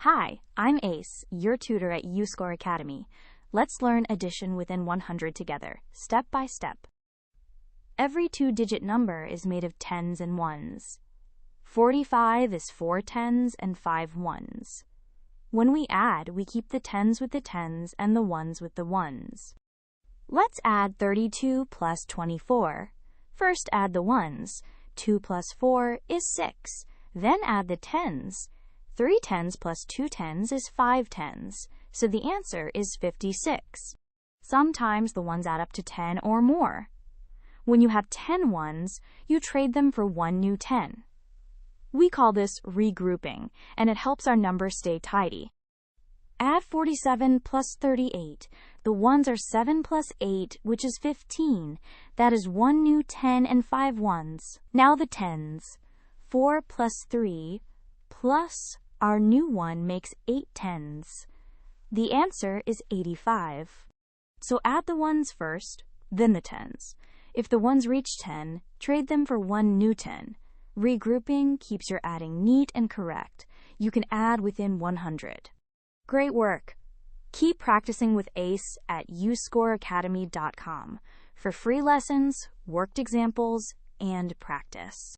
Hi, I'm Ace, your tutor at UScore Academy. Let's learn addition within 100 together, step by step. Every two-digit number is made of tens and ones. 45 is 4 tens and 5 ones. When we add, we keep the tens with the tens and the ones with the ones. Let's add 32 plus 24. First add the ones. 2 plus 4 is 6. Then add the tens. 3 tens plus 2 tens is 5 tens, so the answer is 56. Sometimes the ones add up to 10 or more. When you have 10 ones, you trade them for one new 10. We call this regrouping, and it helps our numbers stay tidy. Add 47 plus 38. The ones are 7 plus 8, which is 15. That is one new 10 and 5 ones. Now the tens. 4 plus 3 plus our new one makes 8 tens. The answer is 85. So add the ones first, then the tens. If the ones reach 10, trade them for one new 10. Regrouping keeps your adding neat and correct. You can add within 100. Great work! Keep practicing with Ace at uscoreacademy.com for free lessons, worked examples, and practice.